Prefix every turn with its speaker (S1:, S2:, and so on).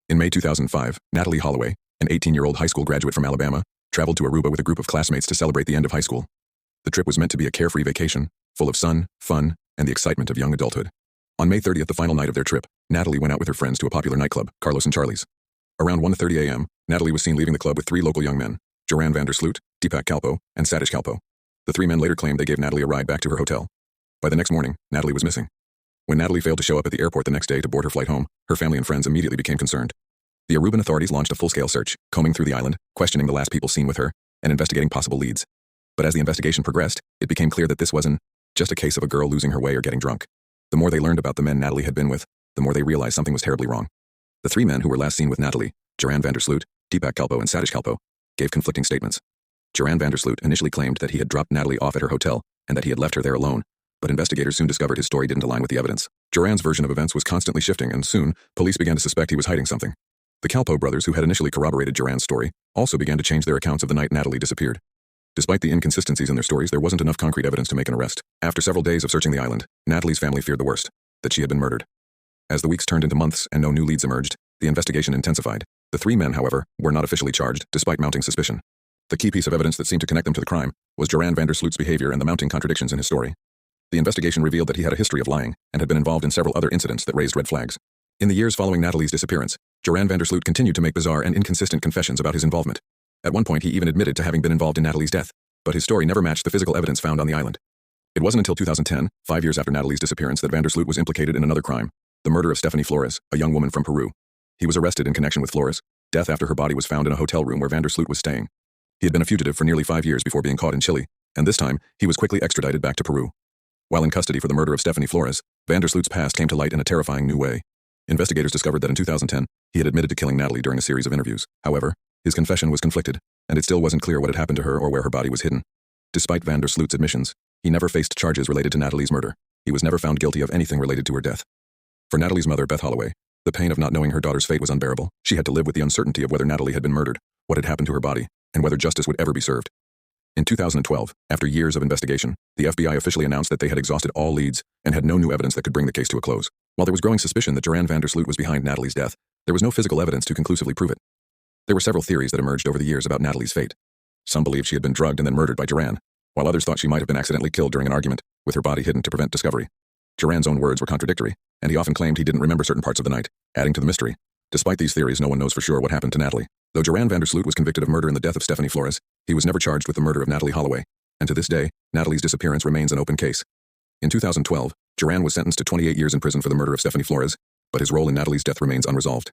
S1: In May 2005, Natalee Holloway, an 18-year-old high school graduate from Alabama, traveled to Aruba with a group of classmates to celebrate the end of high school. The trip was meant to be a carefree vacation, full of sun, fun, and the excitement of young adulthood. On May 30th, the final night of their trip, Natalee went out with her friends to a popular nightclub, Carlos and Charlie's. Around 1:30 a.m., Natalee was seen leaving the club with three local young men, Joran van der Sloot, Deepak Kalpo, and Satish Kalpo. The three men later claimed they gave Natalee a ride back to her hotel. By the next morning, Natalee was missing. When Natalee failed to show up at the airport the next day to board her flight home, her family and friends immediately became concerned. The Aruban authorities launched a full-scale search, combing through the island, questioning the last people seen with her, and investigating possible leads. But as the investigation progressed, it became clear that this wasn't just a case of a girl losing her way or getting drunk. The more they learned about the men Natalee had been with, the more they realized something was terribly wrong. The three men who were last seen with Natalee, Joran van der Sloot, Deepak Kalpo, and Satish Kalpo, gave conflicting statements. Joran van der Sloot initially claimed that he had dropped Natalee off at her hotel and that he had left her there alone, but investigators soon discovered his story didn't align with the evidence. Joran's version of events was constantly shifting, and soon, police began to suspect he was hiding something. The Kalpo brothers, who had initially corroborated Joran's story, also began to change their accounts of the night Natalee disappeared. Despite the inconsistencies in their stories, there wasn't enough concrete evidence to make an arrest. After several days of searching the island, Natalee's family feared the worst, that she had been murdered. As the weeks turned into months and no new leads emerged, the investigation intensified. The three men, however, were not officially charged, despite mounting suspicion. The key piece of evidence that seemed to connect them to the crime was Joran van der Sloot's behavior and the mounting contradictions in his story. The investigation revealed that he had a history of lying and had been involved in several other incidents that raised red flags. In the years following Natalee's disappearance, Joran van der Sloot continued to make bizarre and inconsistent confessions about his involvement. At one point, he even admitted to having been involved in Natalee's death, but his story never matched the physical evidence found on the island. It wasn't until 2010, 5 years after Natalee's disappearance, that van der Sloot was implicated in another crime, the murder of Stephanie Flores, a young woman from Peru. He was arrested in connection with Flores' death after her body was found in a hotel room where van der Sloot was staying. He had been a fugitive for nearly 5 years before being caught in Chile, and this time, he was quickly extradited back to Peru. While in custody for the murder of Stephanie Flores, van der Sloot's past came to light in a terrifying new way. Investigators discovered that in 2010, he had admitted to killing Natalee during a series of interviews. However, his confession was conflicted, and it still wasn't clear what had happened to her or where her body was hidden. Despite van der Sloot's admissions, he never faced charges related to Natalee's murder. He was never found guilty of anything related to her death. For Natalee's mother, Beth Holloway, the pain of not knowing her daughter's fate was unbearable. She had to live with the uncertainty of whether Natalee had been murdered, what had happened to her body, and whether justice would ever be served. In 2012, after years of investigation, the FBI officially announced that they had exhausted all leads and had no new evidence that could bring the case to a close. While there was growing suspicion that Joran van der Sloot was behind Natalee's death, there was no physical evidence to conclusively prove it. There were several theories that emerged over the years about Natalee's fate. Some believed she had been drugged and then murdered by Joran, while others thought she might have been accidentally killed during an argument, with her body hidden to prevent discovery. Joran's own words were contradictory, and he often claimed he didn't remember certain parts of the night, adding to the mystery. Despite these theories, no one knows for sure what happened to Natalee. Though Joran van der Sloot was convicted of murder in the death of Stephanie Flores, he was never charged with the murder of Natalee Holloway, and to this day, Natalee's disappearance remains an open case. In 2012, Joran was sentenced to 28 years in prison for the murder of Stephanie Flores, but his role in Natalee's death remains unresolved.